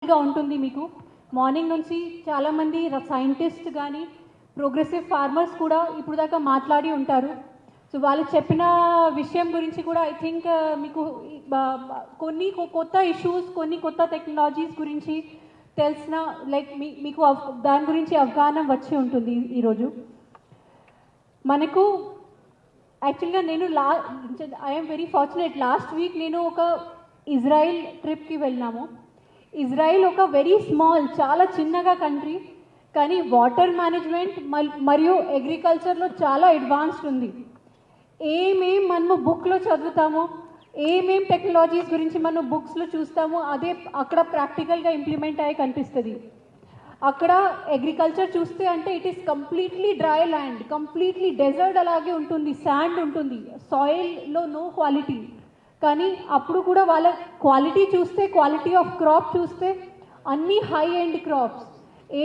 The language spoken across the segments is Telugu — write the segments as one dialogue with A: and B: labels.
A: ఎక్సలెంట్గా ఉంటుంది. మీకు మార్నింగ్ నుంచి చాలామంది సైంటిస్ట్ కానీ ప్రోగ్రెసివ్ ఫార్మర్స్ కూడా ఇప్పుడు దాకా మాట్లాడి ఉంటారు. సో వాళ్ళు చెప్పిన విషయం గురించి కూడా ఐ థింక్ మీకు కొన్ని కొత్త ఇష్యూస్, కొన్ని కొత్త టెక్నాలజీస్ గురించి తెలిసిన లైక్ మీకు దాని గురించి అవగాహన వచ్చి ఉంటుంది. ఈరోజు మనకు యాక్చువల్గా నేను I'm very fortunate. Last week నేను ఒక ఇజ్రాయిల్ ట్రిప్కి వెళ్ళినాము. ఇజ్రాయిల్ ఒక వెరీ స్మాల్, చాలా చిన్నగా కంట్రీ, కానీ వాటర్ మేనేజ్మెంట్ మరియు అగ్రికల్చర్లో చాలా అడ్వాన్స్డ్ ఉంది. ఏమేం మనము బుక్లో చదువుతామో, ఏమేం టెక్నాలజీస్ గురించి మనం బుక్స్లో చూస్తామో అదే అక్కడ ప్రాక్టికల్గా ఇంప్లిమెంట్ అయ్యి కనిపిస్తుంది. అక్కడ అగ్రికల్చర్ చూస్తే అంటే it is completely dry land, completely desert అలాగే ఉంటుంది, శాండ్ ఉంటుంది, సాయిల్లో నో క్వాలిటీ. కానీ అప్పుడు కూడా వాళ్ళ క్వాలిటీ చూస్తే, క్వాలిటీ ఆఫ్ క్రాప్ చూస్తే అన్నీ హై ఎండ్ క్రాప్స్.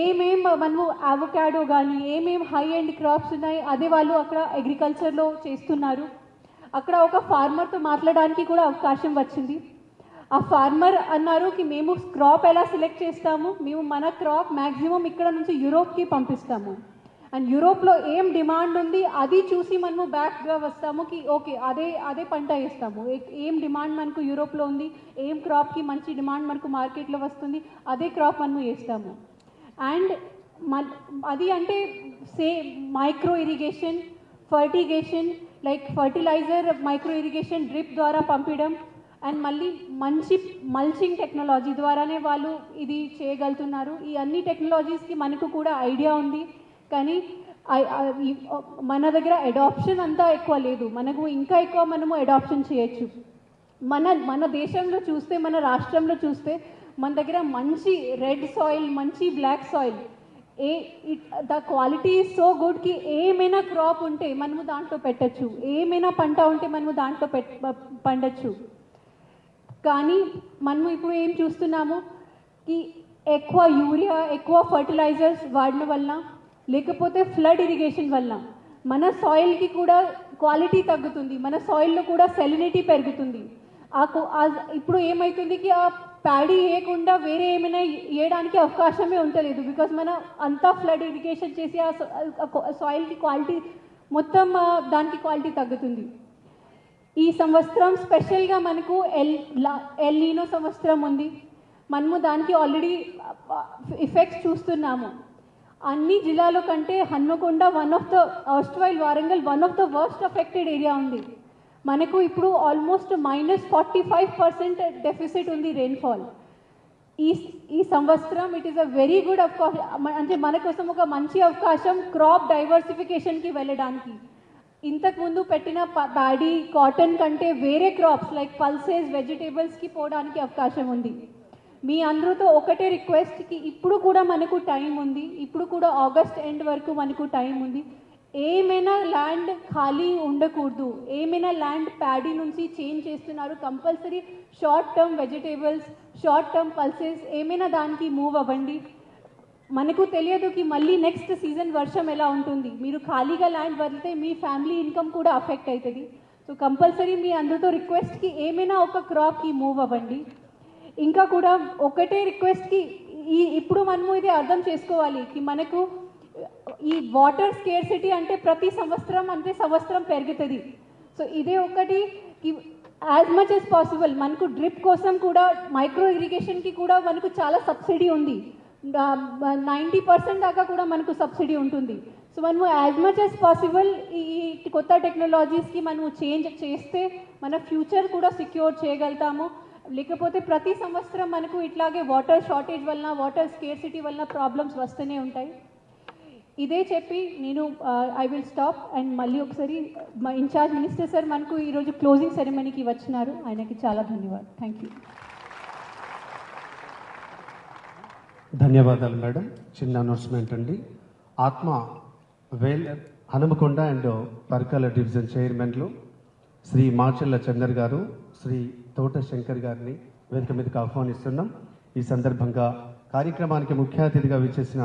A: ఏమేం మనము అవకాడో కానీ ఏమేం హై ఎండ్ క్రాప్స్ ఉన్నాయి అదే వాళ్ళు అక్కడ అగ్రికల్చర్లో చేస్తున్నారు. అక్కడ ఒక ఫార్మర్తో మాట్లాడడానికి కూడా అవకాశం వచ్చింది. ఆ ఫార్మర్ అన్నారు కి మేము క్రాప్ ఎలా సెలెక్ట్ చేస్తాము, మేము మన క్రాప్ మ్యాక్సిమం ఇక్కడ నుంచి యూరోప్కి పంపిస్తాము, అండ్ యూరోప్లో ఏం డిమాండ్ ఉంది అది చూసి మనము బ్యాక్గా వస్తాము కి ఓకే అదే పంట వేస్తాము. ఏం డిమాండ్ మనకు యూరోప్లో ఉంది, ఏం క్రాప్కి మంచి డిమాండ్ మనకు మార్కెట్లో వస్తుంది అదే క్రాప్ మనము వేస్తాము. అండ్ అది అంటే micro irrigation, fertigation like fertiliser, micro irrigation drip ద్వారా పంపించడం, అండ్ మళ్ళీ మంచి మల్చింగ్ టెక్నాలజీ ద్వారానే వాళ్ళు ఇది చేయగలుగుతున్నారు. ఈ అన్ని టెక్నాలజీస్కి మనకు కూడా ఐడియా ఉంది, కానీ మన దగ్గర అడాప్షన్ అంతా ఎక్కువ లేదు. మనకు ఇంకా ఎక్కువ మనము అడాప్షన్ చేయొచ్చు. మన దేశంలో చూస్తే, మన రాష్ట్రంలో చూస్తే మన దగ్గర మంచి రెడ్ సాయిల్, మంచి black soil, the quality is so good కి ఏమైనా క్రాప్ ఉంటే మనము దాంట్లో పెట్టచ్చు, ఏమైనా పంట ఉంటే మనము దాంట్లో పండచ్చు. కానీ మనము ఇప్పుడు ఏం చూస్తున్నాము కి ఎక్కువ యూరియా, ఎక్కువ ఫర్టిలైజర్స్ వాడడం వల్ల, లేకపోతే ఫ్లడ్ ఇరిగేషన్ వల్ల మన సాయిల్కి కూడా క్వాలిటీ తగ్గుతుంది, మన సాయిల్లో కూడా సెలినిటీ పెరుగుతుంది. ఇప్పుడు ఏమవుతుంది కి ఆ ప్యాడీ వేయకుండా వేరే ఏమైనా వేయడానికి అవకాశమే ఉండలేదు. బికాజ్ మనం అంతా ఫ్లడ్ ఇరిగేషన్ చేసి ఆ సాయిల్కి క్వాలిటీ మొత్తం దానికి క్వాలిటీ తగ్గుతుంది. ఈ సంవత్సరం స్పెషల్గా మనకు ఎల్ నీనో సంవత్సరం ఉంది. మనము దానికి ఆల్రెడీ ఎఫెక్ట్స్ చూస్తున్నాము. అన్ని జిల్లాల కంటే హన్మకొండ ఆస్ట్రైల్ Warangal one of the worst affected area ఉంది. మనకు ఇప్పుడు ఆల్మోస్ట్ -45% డెఫిసిట్ ఉంది రెయిన్ఫాల్. ఈ సంవత్సరం it is a very good అంటే మన కోసం ఒక మంచి అవకాశం క్రాప్ డైవర్సిఫికేషన్కి వెళ్ళడానికి. ఇంతకుముందు పెట్టిన ప్యాడీ, కాటన్ కంటే వేరే క్రాప్స్ లైక్ పల్సెస్, వెజిటేబుల్స్కి పోవడానికి అవకాశం ఉంది. మీ అందరితో ఒకటే రిక్వెస్ట్కి ఇప్పుడు కూడా మనకు టైం ఉంది, ఇప్పుడు కూడా ఆగస్ట్ ఎండ్ వరకు మనకు టైం ఉంది. ఏమైనా ల్యాండ్ ఖాళీ ఉండకూడదు, ఏమైనా ల్యాండ్ ప్యాడీ నుంచి చేంజ్ చేస్తున్నారు compulsory short term vegetables, short term pulses ఏమైనా దానికి మూవ్ అవ్వండి. మనకు తెలియదు కి మళ్ళీ నెక్స్ట్ సీజన్ వర్షం ఎలా ఉంటుంది. మీరు ఖాళీగా ల్యాండ్ వదిలితే మీ ఫ్యామిలీ ఇన్కమ్ కూడా అఫెక్ట్ అవుతుంది. సో కంపల్సరీ మీ అందరితో రిక్వెస్ట్కి ఏమైనా ఒక క్రాప్కి మూవ్ అవ్వండి. ఇంకా కూడా ఒకటే రిక్వెస్ట్కి ఇప్పుడు మనము ఇది అర్థం చేసుకోవాలి కి మనకు ఈ వాటర్ స్కేర్సిటీ అంటే ప్రతి సంవత్సరం పెరుగుతుంది. సో ఇదే ఒకటి యాజ్ మచ్ యాజ్ పాసిబుల్ మనకు డ్రిప్ కోసం కూడా, మైక్రో ఇరిగేషన్కి కూడా మనకు చాలా సబ్సిడీ ఉంది, 90% దాకా కూడా మనకు సబ్సిడీ ఉంటుంది. సో మనము యాజ్ మచ్ యాజ్ పాసిబుల్ ఈ కొత్త టెక్నాలజీస్కి మనము చేంజ్ చేస్తే మన ఫ్యూచర్ కూడా సిక్యూర్ చేయగలుగుతాము. లేకపోతే ప్రతి సంవత్సరం మనకు ఇట్లాగే వాటర్ షార్టేజ్ వలన, వాటర్ స్కేర్సిటీ వలన ప్రాబ్లమ్స్ వస్తూనే ఉంటాయి. ఇదే చెప్పి నేను ఐ విల్ స్టాప్. అండ్ మళ్ళీ ఒకసారి మా ఇన్ఛార్జ్ మినిస్టర్ సార్ మనకు ఈరోజు క్లోజింగ్ సెరమనీకి వచ్చినారు, ఆయనకి చాలా ధన్యవాదాలు. Thank you.
B: ధన్యవాదాలు మేడం. చిన్న అనౌన్స్మెంట్ అండి. ఆత్మ హనుమకొండ అండ్ పర్కాల డివిజన్ చైర్మన్లు శ్రీ మాచెల్ల చందర్ గారు, శ్రీ తోట శంకర్ గారిని వేదిక మీదకి ఆహ్వానిస్తున్నాం. ఈ సందర్భంగా కార్యక్రమానికి ముఖ్య అతిథిగా విచ్చేసిన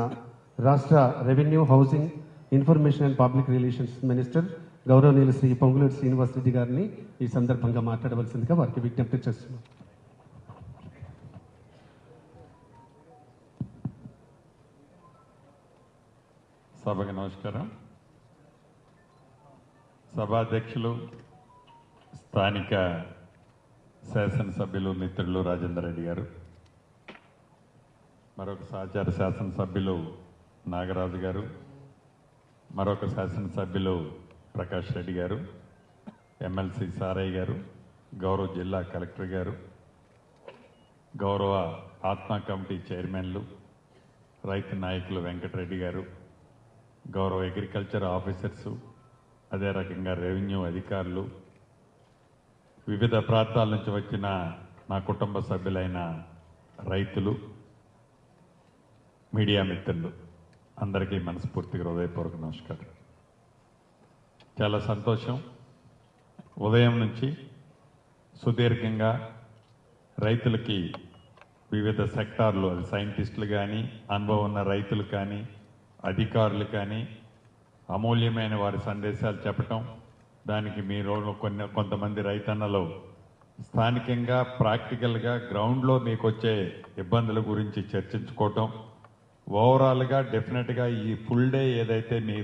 B: రాష్ట్ర revenue, housing, information and public relations minister గౌరవనీయులు శ్రీ పొంగులేటి శ్రీనివాస్ రెడ్డి గారిని ఈ సందర్భంగా మాట్లాడవలసిందిగా వారికి విజ్ఞప్తి చేస్తున్నాం.
C: సభకు నమస్కారం. సభాధ్యక్షులు, స్థానిక శాసనసభ్యులు మిత్రులు రాజేందర్ రెడ్డి గారు, మరొక సహచార శాసనసభ్యులు నాగరాజు గారు, మరొక శాసనసభ్యులు ప్రకాష్ రెడ్డి గారు, ఎమ్మెల్సీ సారయ్య గారు, గౌరవ జిల్లా కలెక్టర్ గారు, గౌరవ ఆత్మ కమిటీ చైర్మన్లు, రైతు నాయకులు వెంకటరెడ్డి గారు, గౌరవ అగ్రికల్చర్ ఆఫీసర్సు, అదే రకంగా రెవెన్యూ అధికారులు, వివిధ ప్రాంతాల నుంచి వచ్చిన నా కుటుంబ సభ్యులైన రైతులు, మీడియా మిత్రులు అందరికీ మనస్ఫూర్తిగా హృదయపూర్వక నమస్కారం. చాలా సంతోషం. ఉదయం నుంచి సుదీర్ఘంగా రైతులకి వివిధ సెక్టార్లు, అది సైంటిస్టులు కానీ, అనుభవం ఉన్న రైతులు కానీ, అధికారులు కానీ అమూల్యమైన వారి సందేశాలు చెప్పటం, దానికి మీరు కొంతమంది రైతన్నలు స్థానికంగా ప్రాక్టికల్గా గ్రౌండ్లో మీకు వచ్చే ఇబ్బందుల గురించి చర్చించుకోవటం, ఓవరాల్గా డెఫినెట్గా ఈ ఫుల్ డే ఏదైతే మీ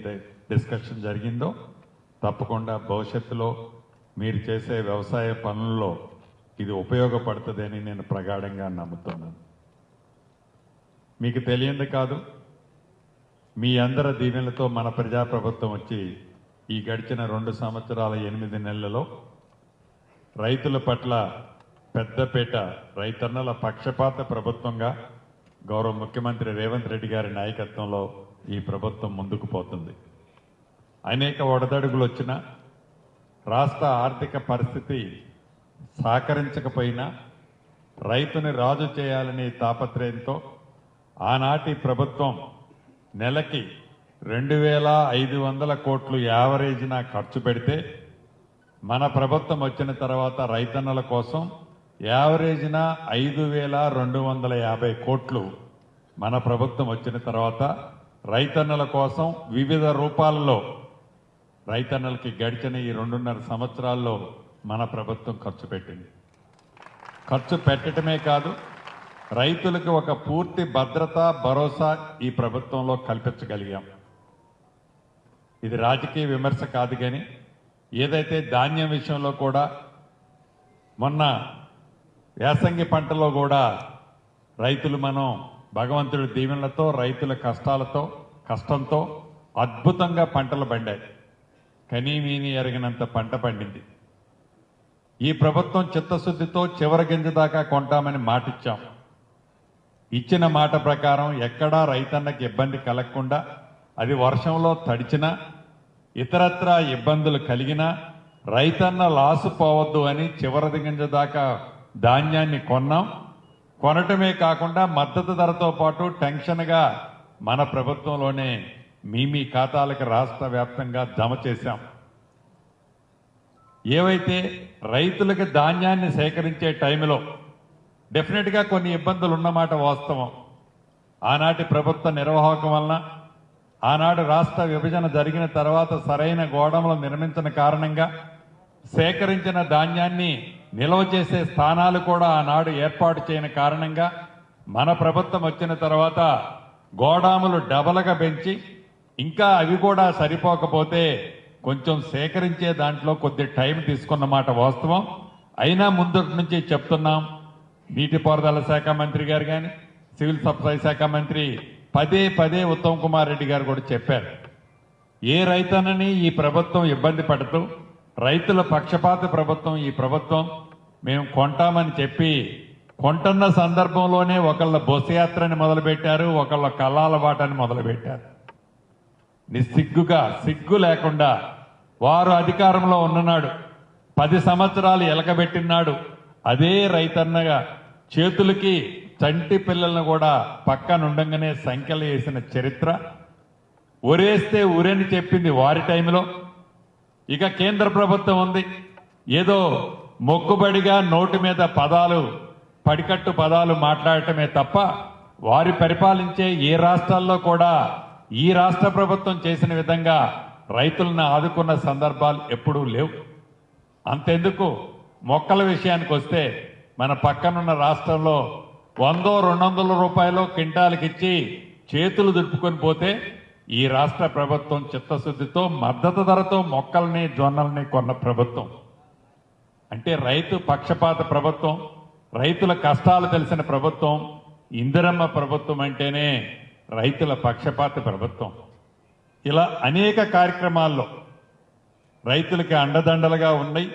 C: డిస్కషన్ జరిగిందో తప్పకుండా భవిష్యత్తులో మీరు చేసే వ్యవసాయ పనుల్లో ఇది ఉపయోగపడుతుందని నేను ప్రగాఢంగా నమ్ముతున్నాను. మీకు తెలియంది కాదు, మీ అందరి దీవెనలతో మన ప్రజాప్రభుత్వం వచ్చి ఈ గడిచిన 2 సంవత్సరాల 8 నెలలలో రైతుల పట్ల పెద్దపేట, రైతన్నల పక్షపాత ప్రభుత్వంగా గౌరవ ముఖ్యమంత్రి రేవంత్ రెడ్డి గారి నాయకత్వంలో ఈ ప్రభుత్వం ముందుకు పోతుంది. అనేక ఒడదడుగులు వచ్చినా, రాష్ట్ర ఆర్థిక పరిస్థితి సహకరించకపోయినా రైతుని రాజు చేయాలనే తాపత్రయంతో ఆనాటి ప్రభుత్వం నెలకి 2,500 కోట్లు యావరేజ్న ఖర్చు పెడితే, మన ప్రభుత్వం వచ్చిన తర్వాత రైతన్నల కోసం యావరేజ్న 5,250 కోట్లు మన ప్రభుత్వం వచ్చిన తర్వాత రైతన్నల కోసం వివిధ రూపాలలో రైతన్నలకి గడిచిన ఈ 2.5 సంవత్సరాల్లో మన ప్రభుత్వం ఖర్చు పెట్టింది. ఖర్చు పెట్టడమే కాదు, రైతులకు ఒక పూర్తి భద్రత, భరోసా ఈ ప్రభుత్వంలో కల్పించగలిగాం. ఇది రాజకీయ విమర్శ కాదు, కానీ ఏదైతే ధాన్యం విషయంలో కూడా మొన్న యాసంగి పంటలో కూడా రైతులు మనం భగవంతుడి దీవెనలతో, రైతుల కష్టంతో అద్భుతంగా పంటలు పండాయి. కనీమీని ఎరగినంత పంట పండింది. ఈ ప్రభుత్వం చిత్తశుద్ధితో చివరి గింజ దాకా కొంటామని మాటిచ్చాం. ఇచ్చిన మాట ప్రకారం ఎక్కడా రైతన్నకి ఇబ్బంది కలగకుండా, అది వర్షంలో తడిచినా, ఇతరత్రా ఇబ్బందులు కలిగినా రైతన్న లాసు పోవద్దు అని చివరి గింజ దాకా ధాన్యాన్ని కొన్నాం. కొనటమే కాకుండా మద్దతు ధరతో పాటు టెన్షన్గా మన ప్రభుత్వంలోనే మీ ఖాతాలకు రాష్ట్ర వ్యాప్తంగా జమ చేశాం. ఏవైతే రైతులకు ధాన్యాన్ని సేకరించే టైంలో డెఫినెట్గా కొన్ని ఇబ్బందులు ఉన్నమాట వాస్తవం. ఆనాటి ప్రభుత్వ నిర్వాహకం వలన, ఆనాడు రాష్ట్ర విభజన జరిగిన తర్వాత సరైన గోడములు నిర్మించిన కారణంగా సేకరించిన ధాన్యాన్ని నిల్వ చేసే స్థానాలు కూడా ఆనాడు ఏర్పాటు చేయని కారణంగా మన ప్రభుత్వం వచ్చిన తర్వాత గోడాములు డబలగా పెంచి, ఇంకా అవి కూడా సరిపోకపోతే కొంచెం సేకరించే దాంట్లో కొద్ది టైం తీసుకున్నమాట వాస్తవం. అయినా ముందు నుంచి చెప్తున్నాం, నీటిపారుదల శాఖ మంత్రి గారు కానీ, సివిల్ సప్లై శాఖ మంత్రి పదే ఉత్తమ్ కుమార్ రెడ్డి గారు కూడా చెప్పారు, ఏ రైతన్నని ఈ ప్రభుత్వం ఇబ్బంది పడుతూ, రైతుల పక్షపాత ప్రభుత్వం ఈ ప్రభుత్వం, మేము కొంటామని చెప్పి కొంటున్న సందర్భంలోనే ఒకళ్ళ బొస్సు యాత్రని మొదలుపెట్టారు, ఒకళ్ళ కల్లాల బాటని మొదలుపెట్టారు. సిగ్గు లేకుండా వారు అధికారంలో ఉన్ననాడు 10 సంవత్సరాలు ఎలకబెట్టినాడు. అదే రైతన్నగా చేతులకి చంటి పిల్లలను కూడా పక్కనుండంగానే సంఖ్యలు వేసిన చరిత్ర, ఒరేస్తే ఉరేని చెప్పింది వారి టైంలో. ఇక కేంద్ర ప్రభుత్వం ఉంది, ఏదో మొక్కుబడిగా నోటి మీద పడికట్టు పదాలు మాట్లాడటమే తప్ప వారి పరిపాలించే ఏ రాష్ట్రాల్లో కూడా ఈ రాష్ట్ర ప్రభుత్వం చేసిన విధంగా రైతులను ఆదుకున్న సందర్భాలు ఎప్పుడూ లేవు. అంతెందుకు, మొక్కల విషయానికి వస్తే మన పక్కనున్న రాష్ట్రంలో 100-200 రూపాయలు క్వింటాలకి ఇచ్చి చేతులు దులుపుకొని పోతే ఈ రాష్ట్ర ప్రభుత్వం చిత్తశుద్ధితో మద్దతు ధరతో మొక్కల్ని జొన్నల్ని కొన్న ప్రభుత్వం. అంటే రైతు పక్షపాత ప్రభుత్వం, రైతుల కష్టాలు తెలిసిన ప్రభుత్వం. ఇందిరమ్మ ప్రభుత్వం అంటేనే రైతుల పక్షపాత ప్రభుత్వం. ఇలా అనేక కార్యక్రమాల్లో రైతులకి అండదండలుగా ఉన్నాయి.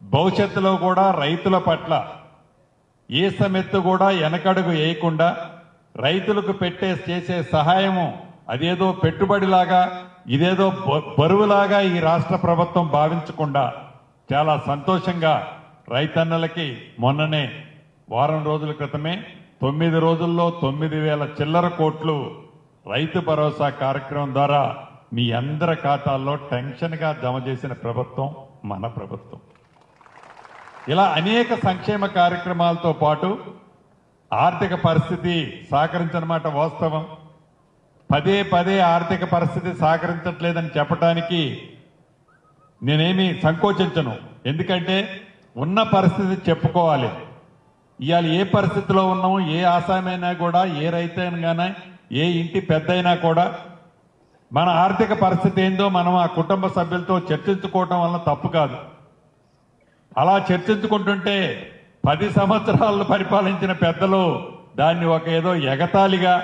C: భవిష్యత్తులో కూడా రైతుల పట్ల ఏ సమెత్తు కూడా వెనకడుగు వేయకుండా రైతులకు చేసే సహాయము అదేదో పెట్టుబడిలాగా ఇదేదో బరువులాగా ఈ రాష్ట్ర ప్రభుత్వం భావించకుండా చాలా సంతోషంగా రైతన్నలకి మొన్ననే వారం రోజుల క్రితమే 9 రోజుల్లో 9,000 చిల్లర కోట్లు రైతు భరోసా కార్యక్రమం ద్వారా మీ అందరి ఖాతాల్లో టెన్షన్గా జమ చేసిన ప్రభుత్వం మన ప్రభుత్వం. ఇలా అనేక సంక్షేమ కార్యక్రమాలతో పాటు ఆర్థిక పరిస్థితి సహకరించనమాట వాస్తవం. పదే పదే ఆర్థిక పరిస్థితి సహకరించట్లేదని చెప్పడానికి నేనేమి సంకోచించను. ఎందుకంటే ఉన్న పరిస్థితి చెప్పుకోవాలి. ఇవాళ ఏ పరిస్థితిలో ఉన్నామో ఏ ఆసామైనా కూడా ఏ రైతైనా ఏ ఇంటి పెద్ద అయినా కూడా మన ఆర్థిక పరిస్థితి ఏందో మనం ఆ కుటుంబ సభ్యులతో చర్చించుకోవటం వల్ల తప్పు కాదు. అలా చర్చించుకుంటుంటే 10 సంవత్సరాలు పరిపాలించిన పెద్దలు దాన్ని ఒక ఏదో ఎగతాళిగా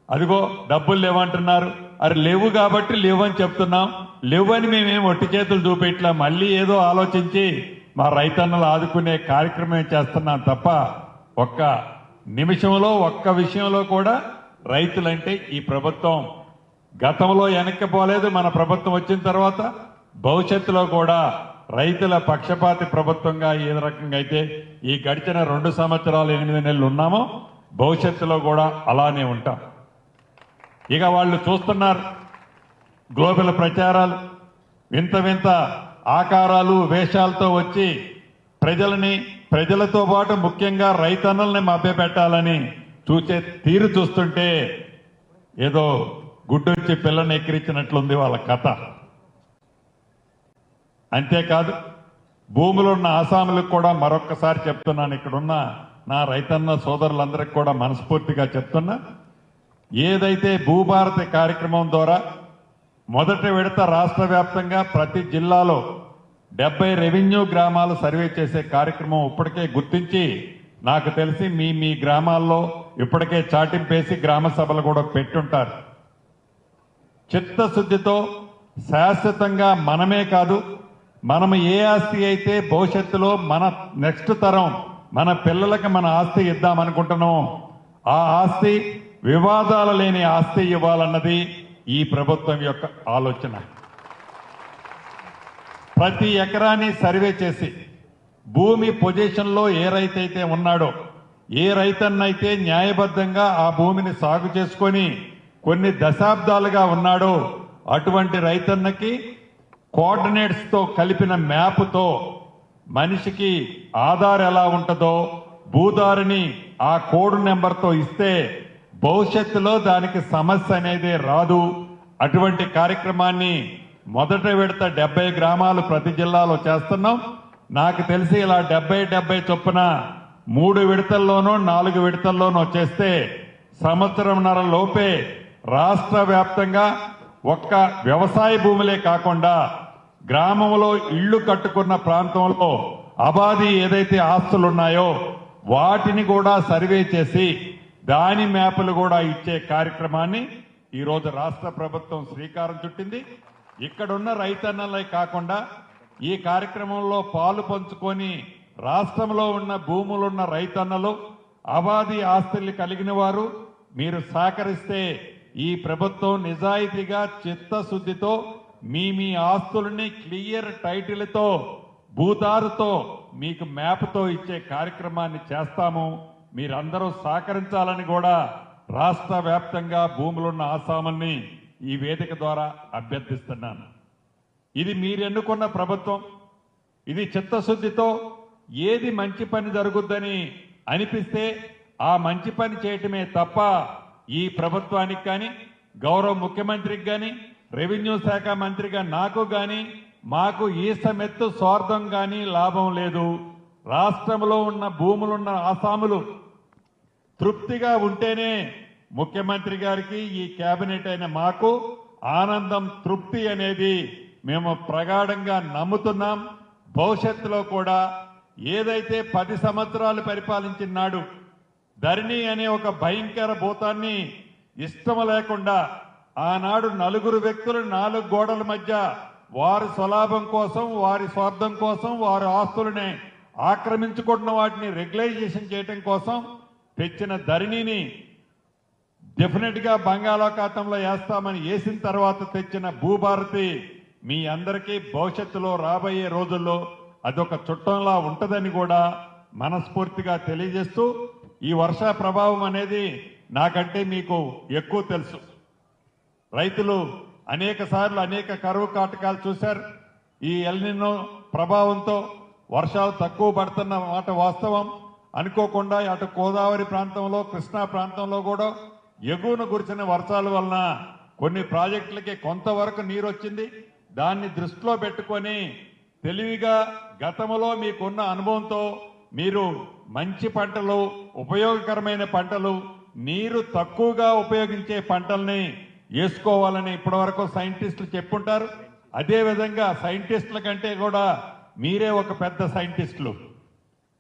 C: అదిగో డబ్బులు లేవంటున్నారు, అరే లేవు కాబట్టి లేవని చెప్తున్నాం, లేవని మేమేం ఒట్టి చేతులు చూపెట్లా మళ్ళీ ఏదో ఆలోచించి మా రైతన్నలు ఆదుకునే కార్యక్రమం చేస్తున్నాం తప్ప ఒక్క నిమిషంలో ఒక్క విషయంలో కూడా రైతులంటే ఈ ప్రభుత్వం గతంలో వెనక్కిపోలేదు. మన ప్రభుత్వం వచ్చిన తర్వాత భవిష్యత్తులో కూడా రైతుల పక్షపాతి ప్రభుత్వంగా ఏ రకంగా అయితే ఈ గడిచిన 2 సంవత్సరాలు 8 నెలలు ఉన్నామో భవిష్యత్తులో కూడా అలానే ఉంటాం. ఇక వాళ్ళు చూస్తున్నారు గ్లోబల్ ప్రచారాలు, వింత వింత ఆకారాలు వేషాలతో వచ్చి ప్రజలతో పాటు ముఖ్యంగా రైతన్నల్ని మభ్యపెట్టాలని చూసే తీరు చూస్తుంటే ఏదో గుడ్డొచ్చి పిల్లని ఎక్కిరించినట్లుంది వాళ్ళ కథ. అంతేకాదు భూములున్న ఆసాములకు కూడా మరొక్కసారి చెప్తున్నాను, ఇక్కడున్న నా రైతన్న సోదరులందరికీ కూడా మనస్ఫూర్తిగా చెప్తున్నా, ఏదైతే భూభారతి కార్యక్రమం ద్వారా మొదటి విడత రాష్ట్ర వ్యాప్తంగా ప్రతి జిల్లాలో 70 రెవెన్యూ గ్రామాలు సర్వే చేసే కార్యక్రమం ఇప్పటికే గుర్తించి నాకు తెలిసి మీ గ్రామాల్లో ఇప్పటికే చాటింపేసి గ్రామ సభలు కూడా పెట్టుంటారు. చిత్తశుద్ధితో శాశ్వతంగా మనమే కాదు, మనం ఏ ఆస్తి అయితే భవిష్యత్తులో మన నెక్స్ట్ తరం మన పిల్లలకి మన ఆస్తి ఇద్దామనుకుంటున్నామో ఆ ఆస్తి వివాదాలు లేని ఆస్తి ఇవ్వాలన్నది ఈ ప్రభుత్వం యొక్క ఆలోచన. ప్రతి ఎకరాన్ని సర్వే చేసి భూమి పొజిషన్లో ఏ రైతైతే ఉన్నాడో, ఏ రైతన్నైతే న్యాయబద్ధంగా ఆ భూమిని సాగు చేసుకొని కొన్ని దశాబ్దాలుగా ఉన్నాడో అటువంటి రైతన్నకి కోఆర్డినేట్స్ తో కలిపిన మ్యాప్తో మనిషికి ఆధార్ ఎలా ఉంటుందో భూదారిని ఆ కోడ్ నెంబర్తో ఇస్తే భవిష్యత్తులో దానికి సమస్య అనేది రాదు. అటువంటి కార్యక్రమాన్ని మొదట విడత 70 గ్రామాలు ప్రతి జిల్లాలో చేస్తున్నాం. నాకు తెలిసి ఇలా 70 చొప్పున 3 విడతల్లోనో 4 విడతల్లోనో చేస్తే సంవత్సరంన్నర లోపే రాష్ట్ర వ్యాప్తంగా ఒక్క వ్యవసాయ భూములే కాకుండా గ్రామంలో ఇళ్లు కట్టుకున్న ప్రాంతంలో అబాధి ఏదైతే ఆస్తులున్నాయో వాటిని కూడా సర్వే చేసి దాని మ్యాపులు కూడా ఇచ్చే కార్యక్రమాన్ని ఈరోజు రాష్ట్ర ప్రభుత్వం శ్రీకారం చుట్టింది. ఇక్కడున్న రైతన్నలే కాకుండా ఈ కార్యక్రమంలో పాలు పంచుకొని రాష్ట్రంలో ఉన్న భూములున్న రైతన్నలు అబాధి ఆస్తులు కలిగిన వారు మీరు సహకరిస్తే ఈ ప్రభుత్వం నిజాయితీగా చిత్తశుద్ధితో మీ ఆస్తుల్ని క్లియర్ టైటిల్తో భూదారుతో మీకు మ్యాప్తో ఇచ్చే కార్యక్రమాన్ని చేస్తాము. మీరందరూ సహకరించాలని కూడా రాష్ట్ర వ్యాప్తంగా భూములున్న ఆసాముల్ని ఈ వేదిక ద్వారా అభ్యర్థిస్తున్నాను. ఇది మీరు ఎన్నుకున్న ప్రభుత్వం. ఇది చిత్తశుద్ధితో ఏది మంచి పని జరుగుద్దని అనిపిస్తే ఆ మంచి పని చేయటమే తప్ప ఈ ప్రభుత్వానికి కానీ గౌరవ ముఖ్యమంత్రికి కానీ రెవెన్యూ శాఖ మంత్రిగా నాకు కానీ మాకు ఈ సమెత్తు స్వార్థం కానీ లాభం లేదు. రాష్ట్రంలో ఉన్న భూములున్న ఆసాములు తృప్తిగా ఉంటేనే ముఖ్యమంత్రి గారికి ఈ కేబినెట్ అయిన మాకు ఆనందం, తృప్తి అనేది మేము ప్రగాఢంగా నమ్ముతున్నాం. భవిష్యత్తులో కూడా ఏదైతే 10 సంవత్సరాలు పరిపాలించినాడు ధరణి అనే ఒక భయంకర భూతాన్ని ఇష్టం లేకుండా ఆనాడు 4 వ్యక్తులు 4 గోడల మధ్య వారి స్వలాభం కోసం, వారి స్వార్థం కోసం, వారి ఆస్తులని ఆక్రమించుకుంటున్న వాటిని రెగ్యులైజేషన్ చేయడం కోసం తెచ్చిన ధరణిని డెఫినెట్ గా బంగాళాఖాతంలో వేస్తామని వేసిన తర్వాత తెచ్చిన భూభారతి మీ అందరికీ భవిష్యత్తులో రాబోయే రోజుల్లో అదొక చుట్టంలా ఉంటదని కూడా మనస్ఫూర్తిగా తెలియజేస్తూ, ఈ వర్ష ప్రభావం అనేది నాకంటే మీకు ఎక్కువ తెలుసు. రైతులు అనేక సార్లు అనేక కరువు కాటకాలు చూశారు. ఈ ఎల్నినో ప్రభావంతో వర్షాలు తక్కువ పడుతున్న మాట వాస్తవం. అనుకోకుండా అటు గోదావరి ప్రాంతంలో, కృష్ణా ప్రాంతంలో కూడా ఎగువన కురిసిన వర్షాల వలన కొన్ని ప్రాజెక్టులకి కొంతవరకు నీరు వచ్చింది. దాన్ని దృష్టిలో పెట్టుకొని తెలివిగా గతంలో మీకున్న అనుభవంతో మీరు మంచి పంటలు, ఉపయోగకరమైన పంటలు, నీరు తక్కువగా ఉపయోగించే పంటల్ని వేసుకోవాలని ఇప్పటివరకు సైంటిస్టులు చెప్పుంటారు. అదేవిధంగా సైంటిస్టుల కంటే కూడా మీరే ఒక పెద్ద సైంటిస్టులు.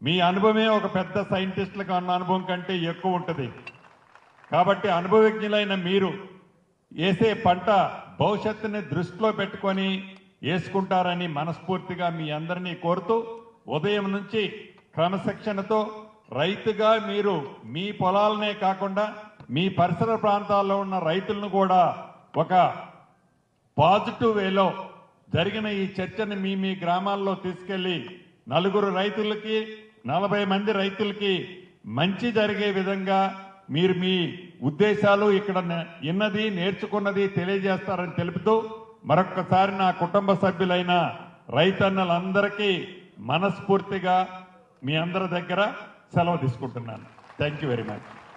C: మీ అనుభవమే ఒక పెద్ద సైంటిస్టులకు అన్న అనుభవం కంటే ఎక్కువ ఉంటుంది. కాబట్టి అనుభవజ్ఞులైన మీరు వేసే పంట భవిష్యత్తుని దృష్టిలో పెట్టుకొని వేసుకుంటారని మనస్ఫూర్తిగా మీ అందరినీ కోరుతూ, ఉదయం నుంచి క్రమశిక్షణతో రైతుగా మీరు మీ పొలాలనే కాకుండా మీ పరిసర ప్రాంతాల్లో ఉన్న రైతులను కూడా ఒక పాజిటివ్ వేలో జరిగిన ఈ చర్చని మీ గ్రామాల్లో తీసుకెళ్లి 4 రైతులకి 40 మంది రైతులకి మంచి జరిగే విధంగా మీరు మీ ఉద్దేశాలు ఇక్కడ విన్నది, నేర్చుకున్నది తెలియజేస్తారని తెలుపుతూ, మరొక్కసారి నా కుటుంబ సభ్యులైన రైతన్నలందరికీ మనస్ఫూర్తిగా మీ అందరి దగ్గర సెలవు తీసుకుంటున్నాను. Thank you very much.